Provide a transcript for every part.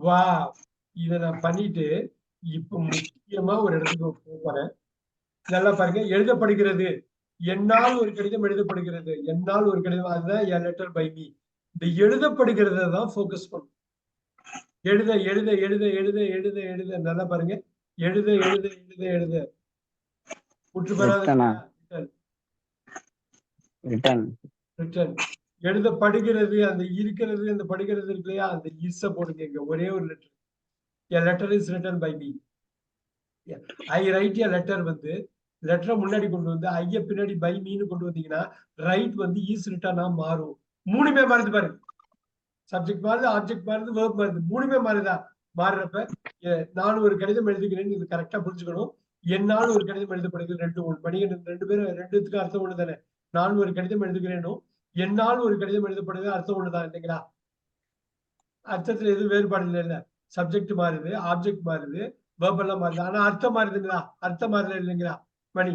வா இத நான் பண்ணிட்டு இப்ப முக்கியமா ஒரு இடத்துக்கு போறேன். நல்லா பாருங்க. எழுதப்படுகிறது. என்னால் ஒரு கடிதம் எழுதப்படுகிறது. என்னால் ஒரு கடிதம் அதுதான் எ லெட்டர் பை மீ. இந்த எழுதப்படுகிறத தான் ஃபோக்கஸ் பண்ணும். எழுத எழுத எழுத எழுத எழுத எழுத நல்லா பாருங்க. எழுத எழுத எழுத எழுத முற்று பெறாத ரிட்டர்ன் ரிட்டர்ன் எழுதப்படுகிறது. அந்த இருக்கிறது அந்த படுகிறது இருக்கு இல்லையா, அந்த இஸ்ஸ போடுங்க இங்க ஒரே ஒரு letter. A letter is written by me. I write a letter வந்து லெட்டரை முன்னாடி கொண்டு வந்து ஐய பின்னாடி பை மீன்னு கொண்டு வந்தீங்கன்னா ரைட் வந்து இஸ் ரிட்டனா மாறும். மூணுமே மாறுது பாருங்க. சப்ஜெக்ட் மாறுது, ஆப்ஜெக்ட் மாறுது, வேர்ப் மாறுது. மூணுமே மாறுதா? மாறுறப்ப நான் ஒரு கடிதம் எழுதுகிறேன், இது கரெக்டா புரிஞ்சுக்கணும். என்னால் ஒரு கடிதம் எழுதப்படுகிறது. ரெண்டு ஒன்று மணிகண்டன் ரெண்டு பேரும் ரெண்டுத்துக்கும் அர்த்தம் ஒண்ணு தானே. நான் ஒரு கடிதம் எழுதுகிறேனும் என்னால் ஒரு கடிதம் எழுதப்படுகிறது அர்த்தம் ஒண்ணுதான் இல்லைங்களா? அர்த்தத்துல எதுவும் வேறுபாடு இல்லை இல்ல. சப்ஜெக்ட் மாறுது, ஆப்ஜெக்ட் மாறுது, வேர்ப் எல்லாம் மாறுது. ஆனா அர்த்தம் மாறுதுங்களா? அர்த்தம் மாறல இல்லைங்களா? மணி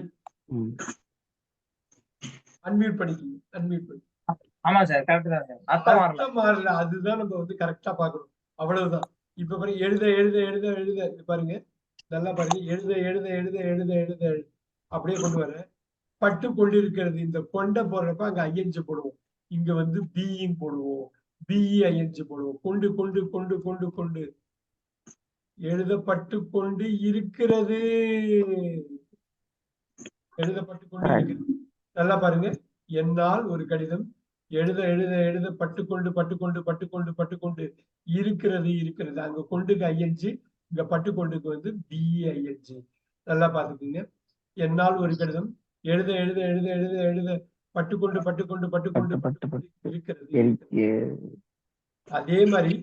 அன்மியூட் பண்ணிக்கீங்க. அன்மியூட் பண்ணி. ஆமா சார், கரெக்ட் தான் சார். அர்த்தம் மாறல. அதுதான் நம்ம வந்து கரெக்டா பாக்கணும். அவ்வளவுதான். இப்ப பாருங்க எழுத எழுத எழுத எழுத பாருங்க. நல்லா பாருங்க. எழுத எழுத எழுத எழுத எழுத அப்படியே கொண்டு வரேன். பட்டு கொண்டிருக்கிறது. இந்த கொண்ட போடுறப்ப அங்க ஐஎன்ஜி போடுவோம். இங்க வந்து பீயிங் போடுவோம். பிஇ ஐஎன்ஜி போடுவோம். கொண்டு கொண்டு கொண்டு கொண்டு கொண்டு எழுதப்பட்டு கொண்டு இருக்கிறது. எழுதப்பட்டு கொண்டு இருக்கிறது. நல்லா பாருங்க. என்னால் ஒரு கடிதம் எழுத எழுத எழுத பட்டுக்கொண்டு பட்டுக்கொண்டு பட்டுக்கொண்டு பட்டுக்கொண்டு இருக்கிறது இருக்கிறது. அங்க கொண்டுக்கு ஐஎன்ஜி, இங்க பட்டுக்கொண்டுக்கு வந்து பிஇஐஎன்ஜி. நல்லா பாத்துக்கீங்க. என்னால் ஒரு கடிதம் எழுத எழுத எழுத எழுத எழுத பட்டுக்கொண்டு பட்டுக்கொண்டு பட்டுக்கொண்டு பட்டுக்கொண்டு இருக்கிறது. அதே மாதிரி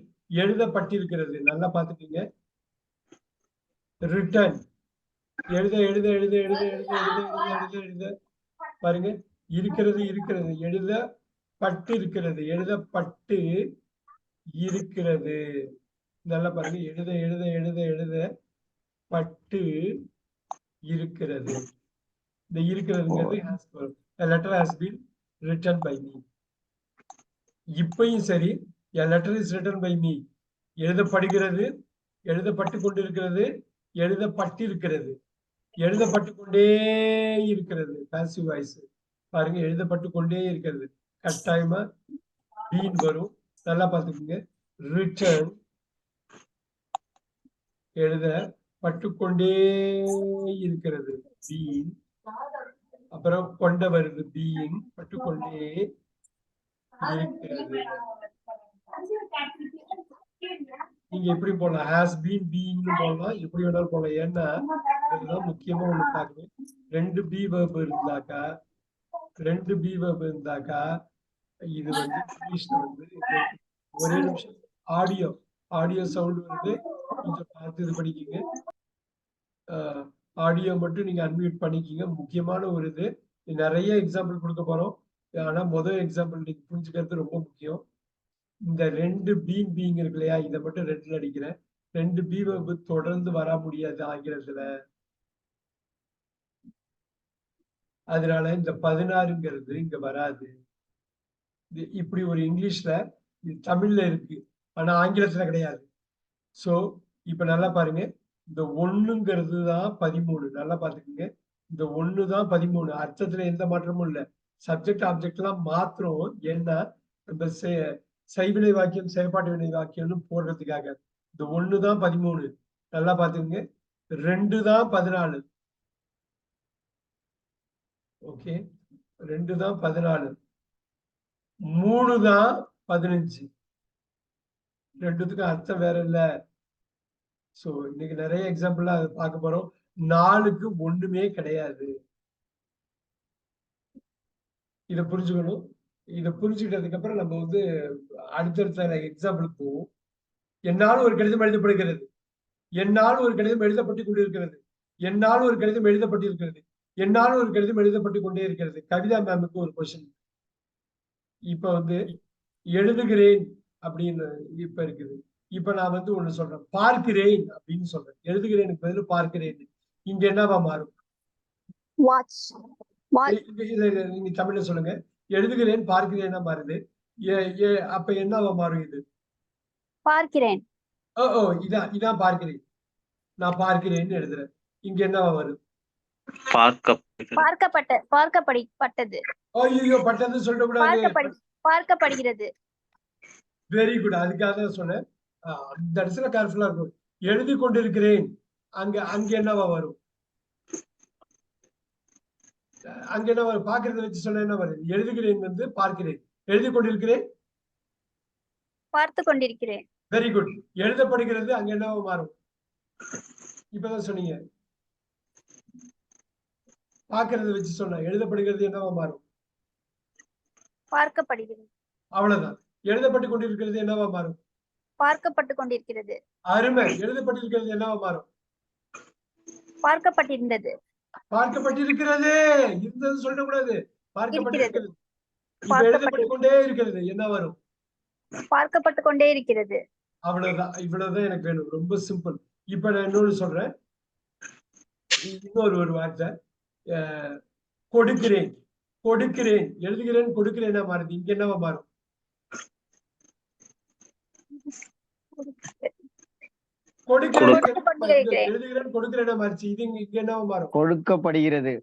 எழுதப்பட்டிருக்கிறது. நல்லா பாத்துக்கீங்க. ரிட்டர்ன் எழுத எழுத எழுத எழுத எழுத எழுத எழுத எழுத எழுத பாருங்க. இருக்கிறது இருக்கிறது. எழுத பட்டு இருக்கிறது. எழுதப்பட்டு இருக்கிறது. நல்லா பாருங்க. எழுத எழுத எழுத எழுத பட்டு இருக்கிறது. இந்த இருக்கிறதுங்கிறது letter has been written by me. இப்பயும் சரி, a letter is written by me. எழுதப்படுகிறது, எழுதப்பட்டு கொண்டிருக்கிறது, எழுதப்பட்டிருக்கிறது, எழுதப்பட்டு கொண்டே இருக்கிறது. பாசிவ் வாய்ஸ் பாருங்க. எழுதப்பட்டு கொண்டே இருக்கிறது. கட்டாயமா பீன் வரும். நல்லா பாத்துக்கோங்க. ரிட்டர்ன் எழுத பட்டுக்கொண்டே இருக்கிறது. பீன் அப்புறம் கொண்ட வருது. பீயிங் பட்டுக்கொண்டே இருக்கிறது. நீங்க எப்படி போடலாம்? ஹாஸ் பீன் பீயிங்னு போடலாம். எப்படி வேணாலும் போடலாம். ஏன்னா இதுதான் முக்கியமா ஒண்ணு பார்க்கணும். ரெண்டு பி வெர்ப் இருந்தாக்கா இது வந்து இங்கிலீஷ்ல வந்து ஒரே நிமிஷம். ஆடியோ சவுண்ட் வருது. கொஞ்சம் பார்த்து இது பண்ணிக்கோங்க. ஆடியோ மட்டும் நீங்க அன்மியூட் பண்ணிக்கிங்க. முக்கியமான ஒரு இது. நிறைய எக்ஸாம்பிள் கொடுக்க போறோம். ஆனா முதல் எக்ஸாம்பிள் நீங்க புரிஞ்சுக்கிறது ரொம்ப முக்கியம். இந்த ரெண்டு பீயிங் இருக்கு இல்லையா, இதை மட்டும் ரெண்டுல அடிக்கிறேன். ரெண்டு பி வெர்ப் தொடர்ந்து வர முடியாது ஆங்கிலத்துல. அதனால இந்த 16ங்கிறது இங்க வராது. இப்படி ஒரு இங்கிலீஷ்ல தமிழ்ல இருக்கு, ஆனா ஆங்கிலத்துல கிடையாது. சோ இப்ப நல்லா பாருங்க. இந்த ஒண்ணுங்கிறது தான் 13. நல்லா பாத்துக்கோங்க. இந்த ஒண்ணுதான் 13. அர்த்தத்துல எந்த மாற்றமும் இல்ல. சப்ஜெக்ட் ஆப்ஜெக்ட் எல்லாம் மாத்திரம். ஏன்னா இந்த செய்வினை வாக்கியம் செயற்பாட்டு வினை வாக்கியம்னு போடுறதுக்காக. இந்த ஒண்ணுதான் 13. நல்லா பாத்துக்கோங்க. 2 தான் 14. ஓகே, 2 தான் 14. 3 தான் 15. ரெண்டுத்துக்கும் அர்த்தம் வேற இல்ல. சோ இன்னைக்கு நிறைய எக்ஸாம்பிள் அதை பார்க்க போறோம். 4க்கு ஒண்ணுமே கிடையாது. இதை புரிஞ்சுக்கணும். இதை புரிஞ்சுக்கிட்டதுக்கு அப்புறம் நம்ம வந்து அடுத்தடுத்த எக்ஸாம்பிளுக்கு போவோம். என்னால் ஒரு கடிதம் எழுதப்படுகிறது. என்னால் ஒரு கடிதம் எழுதப்பட்டு கொண்டிருக்கிறது. என்னால் ஒரு கடிதம் எழுதப்பட்டிருக்கிறது. என்னால் ஒரு கடிதம் எழுதப்பட்டு கொண்டே இருக்கிறது. கவிதா மேமுக்கு ஒரு கொஸ்டின். இப்ப வந்து எழுதுகிறேன் அப்படின்னு இப்ப இருக்குது. இப்ப நான் வந்து ஒண்ணு சொல்றேன். பார்க்கிறேன் அப்படின்னு சொல்றேன். எழுதுகிறேனுக்கு பதில் பார்க்கிறேன். இங்க என்னவா மாறும்? நீங்க தமிழ்ல சொல்லுங்க. எழுதுகிறேன் பார்க்கிறேன்னா மாறுது. அப்ப என்னவா மாறும்? இது பார்க்கிறேன். ஓ இதான் பார்க்கிறேன். நான் பார்க்கிறேன்னு எழுதுறேன். இங்க என்னவா வரும்? பார்க்கப்பட்டது. ஐயோ பட்டது சொல்லக்கூடாது. பார்க்கப்படுகிறது. Very good. அதுக்காக தான் சொன்னேன். அந்த இடத்துல கேர்ஃபுல்லா இருக்கும். எழுதி கொண்டிருக்கிறேன். அங்க என்னவா வரும்? அங்க என்ன வரும்? பாக்குறத வச்சு சொன்ன என்ன வரும்? எழுதுகிறேன் வந்து பார்க்கிறேன். எழுதி கொண்டிருக்கிறேன். பார்த்து கொண்டிருக்கிறேன். Very good. எழுதப்படுகிறது அங்க என்னவா மாறும்? இப்பதான் சொன்னீங்க. பாக்குறத வச்சு சொன்ன எழுதப்படுகிறது என்னவா மாறும்? பார்க்கப்படுகிறது. அவ்வளவுதான். எழுதப்பட்டு கொண்டிருக்கிறது என்னவா மாறும்? பார்க்கப்பட்டு கொண்டிருக்கிறது. அருமை. எழுதப்பட்டிருக்கிறது என்னவா மாறும்? பார்க்கப்பட்டிருந்தது. பார்க்கப்பட்டிருக்கிறது. இருந்தது சொல்லக்கூடாது. பார்க்கப்பட்டிருக்கிறது. இப்ப எழுதப்பட்டு கொண்டே இருக்கிறது என்ன வரும்? பார்க்கப்பட்டு கொண்டே இருக்கிறது. அவ்வளவுதான். இவ்வளவுதான் எனக்கு வேணும். ரொம்ப சிம்பிள். இப்ப நான் இன்னொன்னு சொல்றேன். இன்னொரு வார்த்தை. கொடுக்கிறேன். கொடுக்கிறேன். எழுதுகிறேன் கொடுக்கிறேன்னா மாறுது. இங்க என்னவா மாறும்? எழுதுகிறேன் கொடுக்கிறேன்னா மாறிச்சு. இது இங்க என்னவா மாறும்? கொடுக்கப்படுகிறது.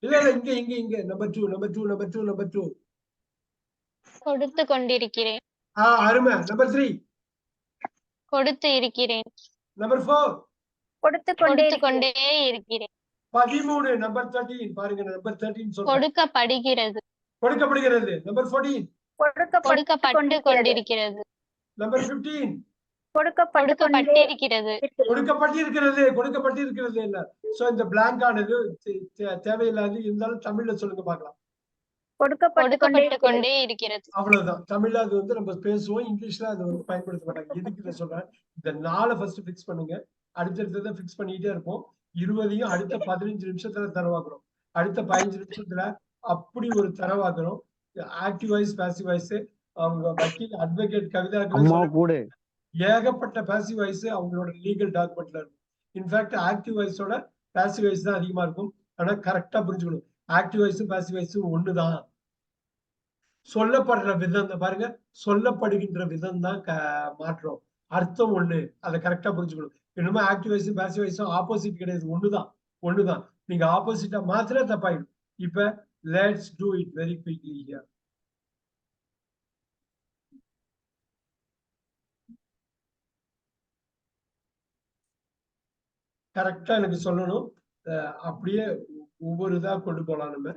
இல்ல இங்க நம்பர் 2 கொடுத்து கொண்டிருக்கிறேன். அருமை. நம்பர் 3 கொடுத்து இருக்கிறேன். நம்பர் 4 கொடுத்து கொண்டே இருக்கிறேன். 13 நம்பர் 13 பாருங்க. நம்பர் 13 சொல்றேன். கொடுக்கப்படுகிறது. கொடுக்கப்படுகிறது. நம்பர் 14 கொடுக்கப்பட்டு கொண்டிருக்கிறது. நம்பர் 15 கொடுக்கப்பட்டிருக்கிறது. கொடுக்கப்பட்டிருக்கிறது இல்ல. சோ இந்த blank ஆனது தேவையில்லாது. இருந்தாலும் தமிழ்ல சொல்லுங்க பார்க்கலாம். கொடுக்கப்பட்டு கொண்டே இருக்கிறது. அவ்வளவுதான். தமிழ்ல அது வந்து நம்ம பேசுவோம். இங்கிலீஷ்ல அது வந்து பயன்படுத்த மாட்டாங்க. எதுக்கு இதை சொல்றேன்? இந்த 4 ஃபர்ஸ்ட் பிக்ஸ் பண்ணுங்க. அடுத்தடுத்ததை பிக்ஸ் பண்ணிட்டே இருப்போம். 20 அடுத்த 15 நிமிஷத்துல தரவாக்குறோம். அடுத்த 15 நிமிஷத்துல அப்படி ஒரு தரவாக்குறோம். ஆக்டிவ் வாய்ஸ், பாசிவ் வாய்ஸ், அவங்க வக்கீல் அட்வொகேட் கவிதா ஏகப்பட்ட பாசிவ் வாய்ஸ் அவங்களோட லீகல் டாக்குமெண்ட்ல இருக்கும். இன்ஃபேக்ட் ஆக்டிவ் வாய்ஸோட பாசிவ் வாய்ஸ் தான் அதிகமா இருக்கும். ஆனா கரெக்டா புரிஞ்சுக்கணும். ஆக்டிவ் வாய்ஸும் பாசிவ் வாய்ஸும் ஒண்ணுதான். சொல்லப்படுற விதம் பாருங்க. சொல்லப்படுகின்ற விதம் தான் மாற்றம். அர்த்தம் ஒண்ணு. அதை கரெக்டா புரிஞ்சுக்கணும். இன்னும் ஆக்டிவ் வாய்ஸும் பாசிவ் வாய்ஸும் ஆப்போசிட் கிடையாது. ஒண்ணுதான். நீங்க ஆப்போசிட்டா மாத்திர தப்பாயிடும். இப்ப let's do it very quickly here. கரெக்டா எனக்கு சொல்லணும். அப்படியே ஒவ்வொரு இதா கொண்டு போலாம் நம்ம.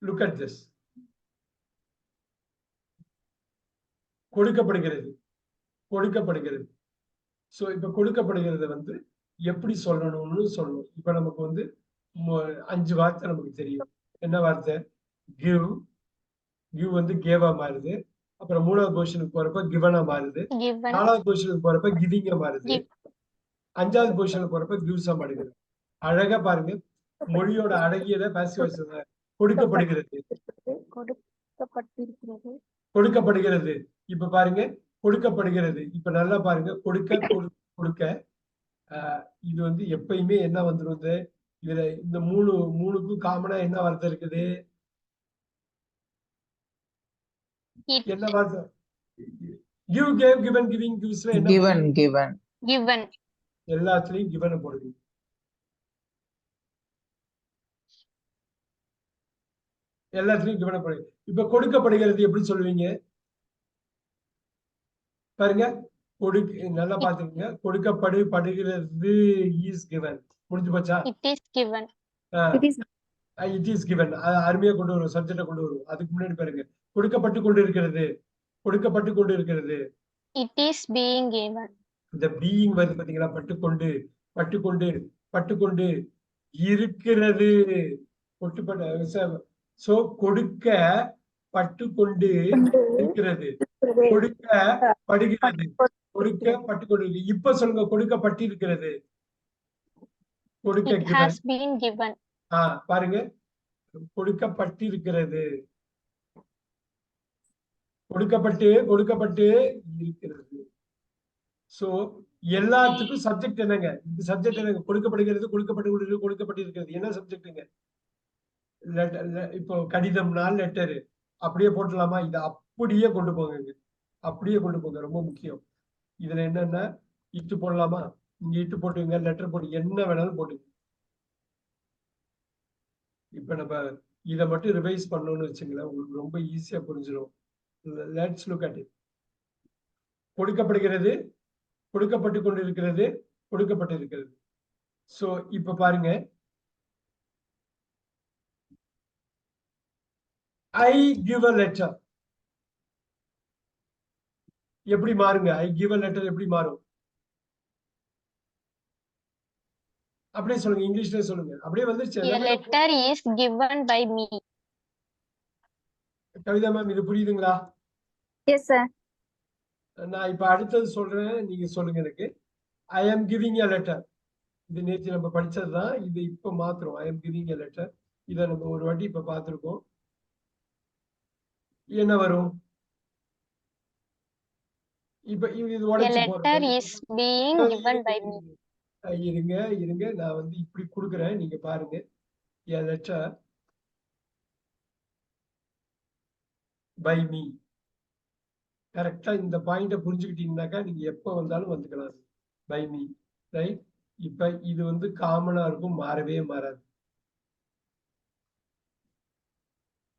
Look at this. கொடுக்கப்படுகிறது. சோ இப்ப கொடுக்கப்படுகிறது வந்து எப்படி சொல்லணும்னு சொல்லணும். இப்ப நமக்கு வந்து 5 வார்த்தை நமக்கு தெரியும். என்ன வார்த்தை? கிவ் வந்து கேவா மாறுது. அப்புறம் 3வது பொசிஷனுக்கு போறப்ப கிவனா மாறுது. 4வது பொசிஷனுக்கு போறப்ப கிவிங்கா மாறுது. 5வது பொசிஷனுக்கு போறப்ப கிவ்ஸா மாறுது. அழகா பாருங்க. மொழியோட அழகியத பாசிவ் வாய்ஸ். கொடுக்கப்படுகிறது. இப்ப பாருங்க. கொடுக்கப்படுகிறது. இப்ப நல்லா பாருங்க. கொடுக்க இது வந்து எப்பயுமே என்ன வந்துருது? இதுல இந்த 3க்கும் காமனா என்ன வார்த்தை இருக்குது? என்ன வார்த்தை? give, gave, given, giving, gives-ல என்ன? given. எல்லாத்துலயும் given போடுங்க. எல்லாத்துலயும் given போடுங்க. இப்ப கொடுக்கப்படுகிறது எப்படி சொல்லுவீங்க? பாருங்க. நல்லா பாத்துக்கங்க. கொடுக்கப்படுகிறது is given. முடிஞ்சு போச்சா? It is given. it is given. அருமையா கொண்டு வரும். சப்ஜெக்ட கொண்டு வரும். அதுக்கு முன்னாடி பாருங்க. கொடுக்கப்பட்டு கொண்டு இருக்கிறது. It is being given. இந்த being வருது பாத்தீங்களா? பட்டுக்கொண்டு இருக்கிறது. சோ கொடுக்க பட்டுக்கொண்டு இருக்கிறது. கொடுக்கப்படுகிறது. இப்ப சொல்லுங்க. கொடுக்கப்பட்டிருக்கிறது. It has been given. பாருங்க. கொடுக்கப்பட்டிருக்கிறது. கொடுக்கப்பட்டு இருக்கிறது. சோ எல்லாத்துக்கும் சப்ஜெக்ட் என்னங்க? இந்த சப்ஜெக்ட் என்னங்க? கொடுக்கப்பட்டிருக்கிறது. என்ன சப்ஜெக்ட்டுங்க? இப்போ கடிதம்னா லெட்டரு. அப்படியே போட்டுடலாமா? இதை அப்படியே கொண்டு போங்க, அப்படியே கொண்டு போங்க, ரொம்ப முக்கியம். இதுல என்னன்னா இட்டு போடலாமா? இங்க இட்டு போட்டுங்க, லெட்டர் போட்டு என்ன வேணாலும் போட்டுங்க. இப்ப நம்ம இதை மட்டும் ரிவைஸ் பண்ணணும்னு வச்சுங்களேன், உங்களுக்கு ரொம்ப ஈஸியா புரிஞ்சிடும். Let's look at it. கொடுக்கப்படுகிறது, கொடுக்கப்பட்டு கொண்டிருக்கிறது, கொடுக்கப்பட்டிருக்கிறது. சோ இப்ப பாருங்க, ஐ கிவ் அ லெட்டர் எப்படி மாறுங்க? ஐ கிவ் அ லெட்டர் எப்படி மாறும்? அப்படியே சொல்லுங்க, இங்கிலீஷ்ல சொல்லுங்க. அப்படியே வந்துருச்சு A எல்லாமே. letter is given by me. Kavitha ma'am, இது புரியுதுங்களா? Yes sir. நான் இப்ப அடுத்தது சொல்றேன், நீங்க சொல்லுங்க எனக்கு. ஐ ஆம் கிவிங் எ லெட்டர். இது நேற்று நம்ம படிச்சதுதான், இது இப்ப மாத்திரம். ஐ ஆம் கிவிங் எ லெட்டர். இதை நம்ம ஒரு வாட்டி இப்ப பார்த்திருக்கோம். என்ன வரும்? இப்ப இது A உடைச்சு letter போடுறேன். is being given by me. இருங்க இருங்க, நான் வந்து இப்படி கொடுக்குறேன், நீங்க பாருங்க. A letter by me. கரெக்டா இந்த பாயிண்ட புரிஞ்சுக்கிட்டீங்கன்னாக்கா நீங்க எப்ப வந்தாலும் வந்துக்கலாம். By me, right? இப்ப இது வந்து காமனா இருக்கும், மாறவே மாறாது.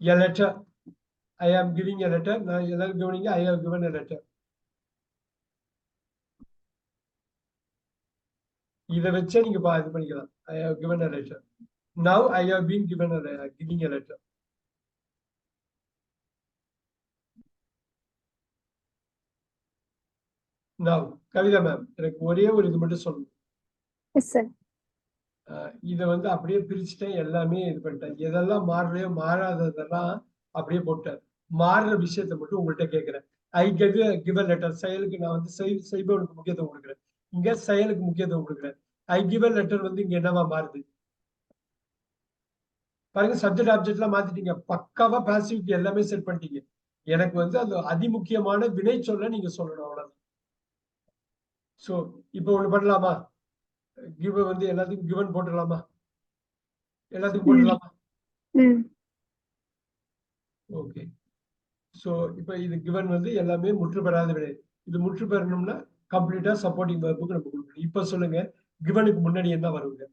எ லெட்டர், ஐ ஆம் கிவிங் எ லெட்டர். நான் எல்லாரும் கவனிங்க, I have given a letter. இதை வச்சே நீங்க இது பண்ணிக்கலாம். I have given a letter. Now I have been given giving a letter. Now Kavitha ma'am, எனக்கு ஒரே ஒரு இது மட்டும் சொல்லணும். Yes sir. இதை வந்து அப்படியே பிரிச்சுட்டேன், எல்லாமே இது பண்ணிட்டேன். எதெல்லாம் மாறலையோ மாறாததெல்லாம் அப்படியே போட்டேன். மாறுற விஷயத்த மட்டும் உங்கள்கிட்ட கேட்கிறேன். ஐ கிவ் லெட்டர், செயலுக்கு நான் வந்து செய்பவனுக்கு முக்கியத்துவம் கொடுக்குறேன். இங்க செயலுக்கு முக்கியத்துவம் கொடுக்குறேன். ஐ கிவ் லெட்டர் வந்து இங்க என்னவா மாறுது பாருங்க. சப்ஜெக்ட் ஆப்ஜெக்ட் எல்லாம் மாத்திட்டீங்க, பக்காவா பாசிவிட்டி எல்லாமே செட் பண்ணிட்டீங்க. எனக்கு வந்து அது அதிமுக்கியமான வினை சொல்ல நீங்க சொல்லணும், அவ்வளவுதான். சோ இப்ப ஒண்ணு பண்ணலாமா? கிவ் வந்து எல்லாத்துக்கும் கிவன் போட்டுடலாமா? எல்லாத்துக்கும் போட்டுடலாமா? ஓகே. சோ இப்ப இது கிவன் வந்து எல்லாமே முற்று பெறாத விடை. இது முற்று பெறணும்னா கம்ப்ளீட்டா சப்போர்ட்டிங் வெர்புக்கு நம்ம கொடுக்கணும். இப்ப சொல்லுங்க, கிவனுக்கு முன்னாடி என்ன வருங்க?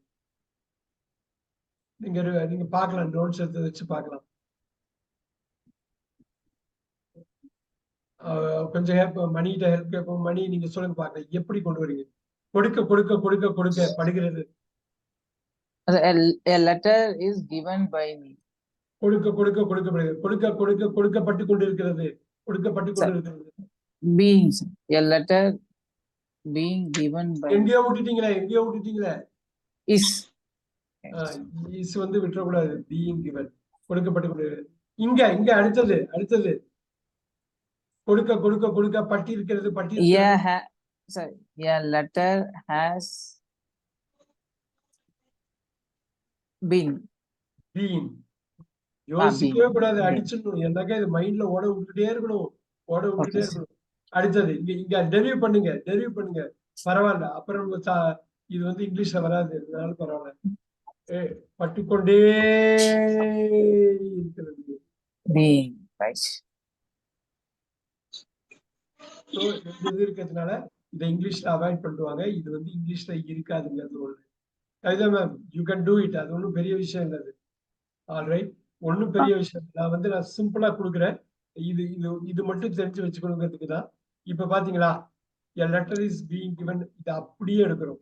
நீங்க பார்க்கலாம், நோட்ஸ் எடுத்து வச்சு பார்க்கலாம். கொஞ்சம் ஹெல்ப், மணிகிட்ட ஹெல்ப் கேட்போம். மணி, நீங்க சொல்லுங்க பார்க்கலாம், எப்படி கொண்டு வரீங்க? கொடுக்க கொடுக்க கொடுக்க கொடுக்க படுகிறது. A letter is given by me. கொடுக்க கொடுக்க கொடுக்கப்படுகிறது. கொடுக்க கொடுக்க கொடுக்கப்பட்டு கொண்டிருக்கிறது. கொடுக்கப்பட்டு கொண்டிருக்கிறது. Being. A letter being given by எங்கேயோ விட்டுட்டீங்களே, எங்கேயோ விட்டுட்டீங்களே. is. இஸ் வந்து விட்டுறக்கூடாது. பீயிங் கிவன், கொடுக்கப்பட்டு கொண்டிருக்கிறது. இங்க இங்க அடுத்தது அடுத்தது கொடுக்க கொடுக்க கொடுக்க பட்டி இருக்கிறது. பட்டி A letter has been. Been. யோசிக்கவே கூடாது, been. அடிச்சிடணும். என்னக்கா இது மைண்ட்ல ஓட விட்டுட்டே இருக்கணும், ஓட விட்டுட்டே இருக்கணும். அடுத்தது இங்க இங்க டெரிவ் பண்ணுங்க, டெரிவ் பண்ணுங்க. பரவாயில்ல, அப்புறம் இது வந்து இங்கிலீஷ்ல வராது, அதனால பரவாயில்ல. பட்டுக்கொண்டே இருக்கிறது. Being, right. இது இருக்கிறதுனால இதை இங்கிலீஷ்ல அவாய்ட் பண்ணுவாங்க. இது வந்து இங்கிலீஷ்ல இருக்காதுங்கிறது ஒண்ணு. Kavitha ma'am, you can do it. அது ஒன்றும் பெரிய விஷயம் இல்லை. ஆல்ரைட், ஒன்றும் பெரிய விஷயம். நான் சிம்பிளா கொடுக்குறேன். இது இது இது மட்டும் தெரிஞ்சு வச்சுக்கணுங்கிறதுக்கு தான். இப்ப பாத்தீங்களா, a letter is being given, இதை அப்படியே எடுக்கிறோம்.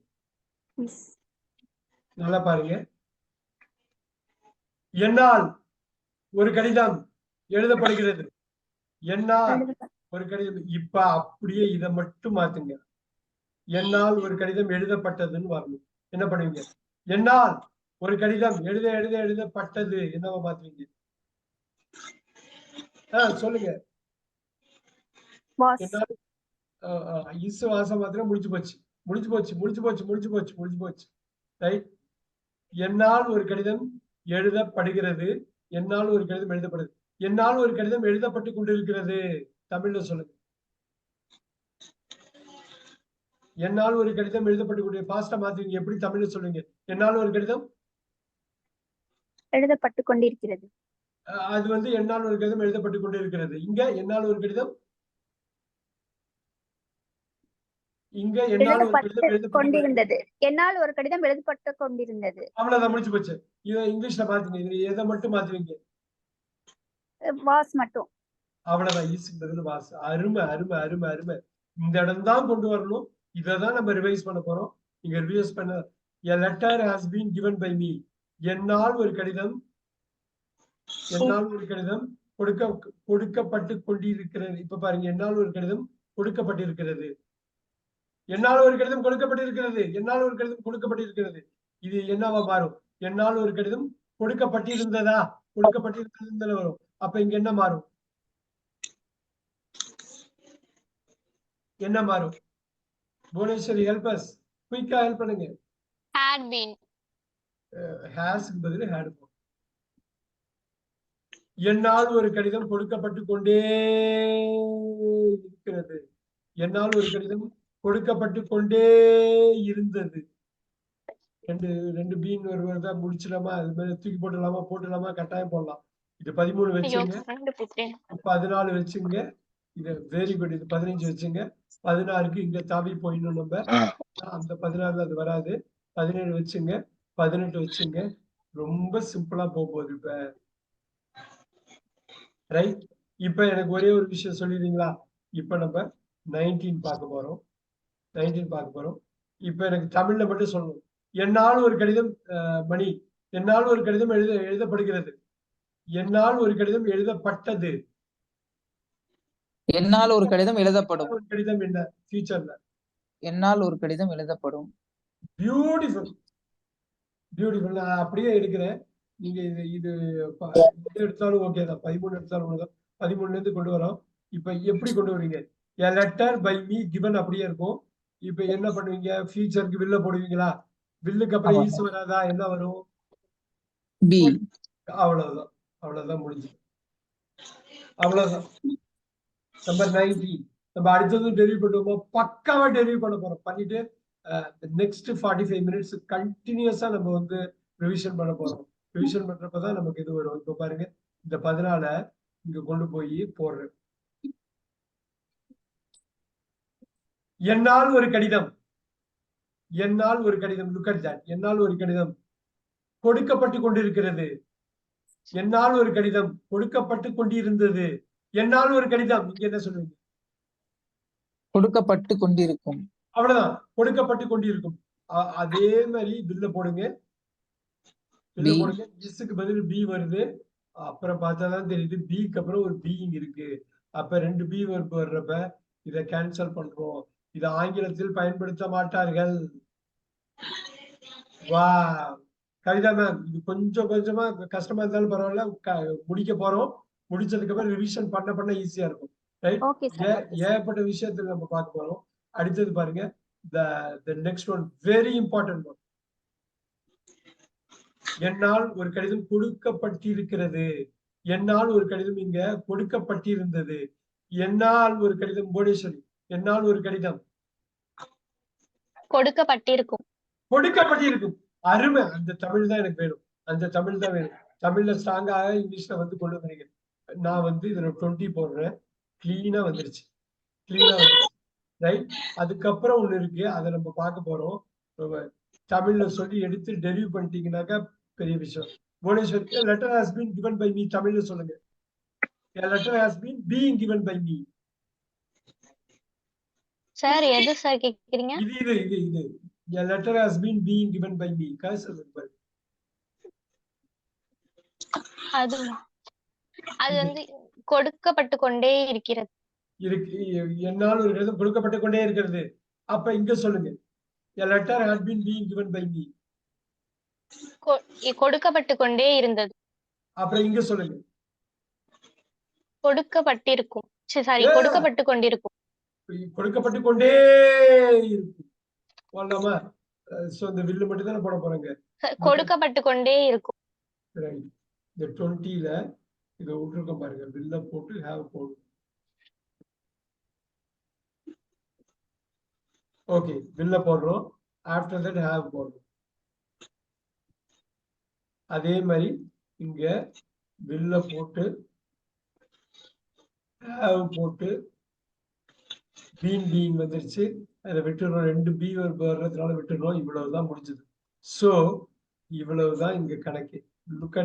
நல்லா பாருங்க. என்னால் ஒரு கடிதம் எழுதப்படுகிறது. என்னால் ஒரு கடிதம். இப்ப அப்படியே இதை மட்டும் மாத்துங்க. என்னால் ஒரு கடிதம் எழுதப்பட்டதுன்னு வரணும். என்ன பண்ணுவீங்க? என்னால் ஒரு கடிதம் எழுதப்பட்டது என்னவா மாத்துவீங்க? சொல்லுங்க. இஸ் வாசம் மாத்திரம் முடிஞ்சு போச்சு, முடிஞ்சு போச்சு, முடிஞ்சு போச்சு, முடிஞ்சு போச்சு, முடிஞ்சு போச்சு. ரைட். என்னால் ஒரு கடிதம் எழுதப்படுகிறது. என்னால் ஒரு கடிதம் எழுதப்படுது. என்னால் ஒரு கடிதம் எழுதப்பட்டு கொண்டிருக்கிறது. தமிழ்ல சொல்லுங்க. என்னால் ஒரு கடிதம் எழுதப்பட்டு கொண்டு பாஸ்டா மாத்துவீங்க. எப்படி தமிழ்ல சொல்லுவீங்க? என்னால் ஒரு கடிதம் எழுதப்பட்டு கொண்டிருக்கிறது. அது வந்து என்னால் ஒரு கடிதம் எழுதப்பட்டு கொண்டிருக்கிறது. இங்க என்னால் ஒரு கடிதம் இங்க என்னால் ஒரு கடிதம் எழுதப்பட்டு எழுதப்பட்டு கொண்டிருந்தது. என்னால் ஒரு கடிதம் எழுதப்பட்டு கொண்டிருந்தது. அவ்வளவுதான், முடிச்சு போச்சு. இதை இங்கிலீஷ்ல மாத்துங்க. இது எதை மட்டும் மாத்துவீங்க? வாஸ் மட்டும். அவ்வளவுதான். ஈஸுக்கு பதில் வாஸ். அருமை அருமை அருமை அருமை. இந்த இடம் தான் கொண்டு வரணும். இதைதான் நம்ம ரிவைஸ் பண்ண போறோம். நீங்க ரிவைஸ் பண்ண a letter has been given by me. என்னால் ஒரு கடிதம் கொடுக்கப்பட்டு கொண்டிருக்கிறது. இப்ப பாருங்க, என்னால் ஒரு கடிதம் கொடுக்கப்பட்டிருக்கிறது. என்னால் ஒரு கடிதம் கொடுக்கப்பட்டிருக்கிறது. என்னால் ஒரு கடிதம் கொடுக்கப்பட்டிருக்கிறது. இது என்னவா மாறும்? என்னால் ஒரு கடிதம் கொடுக்கப்பட்டிருந்ததா? கொடுக்கப்பட்டிருந்தது வரும். அப்ப இங்க என்ன மாறும்? என்ன மாறும்? Bhuvaneswari, help us. குயிக்கா ஹெல்ப் பண்ணுங்க. Had been. ஹேஸ்க்கு பதில் ஹேட். என்னால் ஒரு கடிதம் கொடுக்கப்பட்டு கொண்டே இருக்கிறது. என்னால் ஒரு கடிதம் கொடுக்கப்பட்டு கொண்டே இருந்தது. ரெண்டு பீன் வருவதா முடிச்சிடலாமா? அது மாதிரி தூக்கி போட்டுடலாமா? கட்டாயம் போடலாம். இது 13 வச்சுங்க, 14 வச்சுங்க. இது வெரி குட். இது 15 வச்சுங்க. 16க்கு இங்க தாவி போயிடணும் நம்ம. அந்த 16ல அது வராது. 17 வச்சுங்க, 18 வச்சுங்க. ரொம்ப சிம்பிளா போகுது இப்ப. ரைட். இப்ப எனக்கு ஒரே ஒரு விஷயம் சொல்லிடுறீங்களா? இப்ப நம்ம 19 பார்க்க போறோம். இப்ப எனக்கு தமிழ்ல மட்டும் சொல்லணும். என்னால் ஒரு கடிதம் மணி. என்னால் ஒரு கடிதம் எழுதப்படுகிறது. என்னால் ஒரு கடிதம் எழுதப்பட்டது. என்னால் ஒரு கடிதம் எழுதப்படும். ஒரு கடிதம் என்ன ஃபியூச்சர்ல? என்னால் ஒரு கடிதம் எழுதப்படும். பியூட்டிஃபுல். நான் அப்படியே எடுக்கிறேன். நீங்க இது எடுத்தாலும் ஓகே தான். 13 எடுத்தாலும் ஓகே தான். 13ல இருந்து கொண்டு வரோம். இப்ப எப்படி கொண்டு வரீங்க? a letter by me given அப்படியே இருக்கும். இப்ப என்ன பண்ணுவீங்க? ஃபியூச்சருக்கு வில்ல போடுவீங்களா? வில்லுக்கு அப்புறம் ஈஸ் வராதா? என்ன வரும்? பி. அவ்வளவுதான் முடிஞ்சு. அவ்வளவுதான். நம்பர் 19. நம்ம அடுத்தது டெரிவ் பண்ணுவோம். பக்காவா டெரிவ் பண்ண போறோம். பண்ணிட்டு நெக்ஸ்ட் 45 மினிட்ஸ் கண்டினியூஸா நம்ம வந்து ரிவிஷன் பண்ண போறோம். ரிவிஷன் பண்றப்பதான் நமக்கு இது வரும். இப்ப பாருங்க, இந்த 14 இங்க கொண்டு போய் போடுறேன். என்னால் ஒரு கடிதம். Look at that. என்னால் ஒரு கடிதம் கொடுக்கப்பட்டு கொண்டிருக்கிறது. என்னால் ஒரு கடிதம் கொடுக்கப்பட்டு கொண்டிருந்தது. என்னால் ஒரு கடிதம். இங்க என்ன சொல்லுவீங்க? கொடுக்கப்பட்டு கொண்டிருக்கும். அவ்வளவுதான். கொடுக்கப்பட்டு கொண்டிருக்கும். அதே மாதிரி பில்ல போடுங்க. இஸ்க்கு பதில் பி வருது. அப்புறம் பார்த்தாதான் தெரியுது பிக்கு அப்புறம் ஒரு பீயிங் இருக்கு. அப்ப 2 பி வர்றப்ப இதை கேன்சல் பண்றோம். இதை ஆங்கிலத்தில் பயன்படுத்த மாட்டார்கள். வா கவிதா மேம், இது கொஞ்சமா கஷ்டமா இருந்தாலும் பரவாயில்ல, முடிக்க போறோம். முடிச்சதுக்கு அப்புறம் ரிவிஷன் பண்ண ஈஸியா இருக்கும். ரைட். ஏகப்பட்ட விஷயத்துல நம்ம பார்க்க போறோம். அடுத்தது பாருங்க, the next one very important one. என்னால் ஒரு கடிதம் கொடுக்கப்பட்டிருக்கிறது. என்னால் ஒரு கடிதம் இங்க கொடுக்கப்பட்டிருந்தது. என்னால் ஒரு கடிதம் புவனேஸ்வரி. என்னால் ஒரு கடிதம் கொடுக்கப்பட்டிருக்கும். அருமை. அந்த தமிழ் தான் எனக்கு வேணும். அந்த தமிழ் தான் வேணும். தமிழ்ல ஸ்ட்ராங்காக இங்கிலீஷ்ல வந்து கொண்டு வந்துறீங்க. நான் வந்து இதுல 20 போடுறேன். கிளீனா வந்துருச்சு. ரைட். அதுக்கப்புறம் ஒண்ணு இருக்கு, அதை நம்ம பார்க்க போறோம். தமிழ்ல சொல்லி எடுத்து டெலிவ் பண்ணிட்டீங்கன்னாக்கா பெரிய விஷயம். Bhuvaneswari, letter has been given by me. தமிழ்ல சொல்லுங்க. Letter has been being given by me. Sir எது சார் கேக்குறீங்க? இது a letter has been being given by me. அது வந்து கொடுக்கப்பட்டு கொண்டே இருக்கிறது. என்னால் ஒரு கடிதம் கொடுக்கப்பட்டு கொண்டே இருக்கிறது. அப்ப இங்க சொல்லுங்க, a letter had been being given by me. கொடுக்கப்பட்டு கொண்டே இருந்தது. அப்புறம் இங்க சொல்லுங்க, கொடுக்கப்பட்டிருக்கும். சாரி, கொடுக்கப்பட்டு கொண்டிருக்கும். கொடுக்கப்பட்டு கொண்டே இருக்கும். போடலாமா? சோ இந்த வில்லு மட்டும் தானே போட போறாங்க. கொடுக்கப்பட்டு கொண்டே இருக்கும். இந்த 20ல இத விட்டுருக்கோம் பாருங்க. வில்ல போட்டு ஹேவ் போடும். ஓகே, வில்ல போடுறோம். ஆஃப்டர் தட் ஹேவ் போடுறோம். அதே மாதிரி இங்க வில்ல போட்டு have போட்டு பீயிங் வந்துருச்சு. அதை விட்டுறோம். 2 பி வர்றதுனால விட்டுறோம். இவ்வளவுதான் முடிஞ்சது. சோ இவ்வளவுதான் இங்க கணக்கு. Look at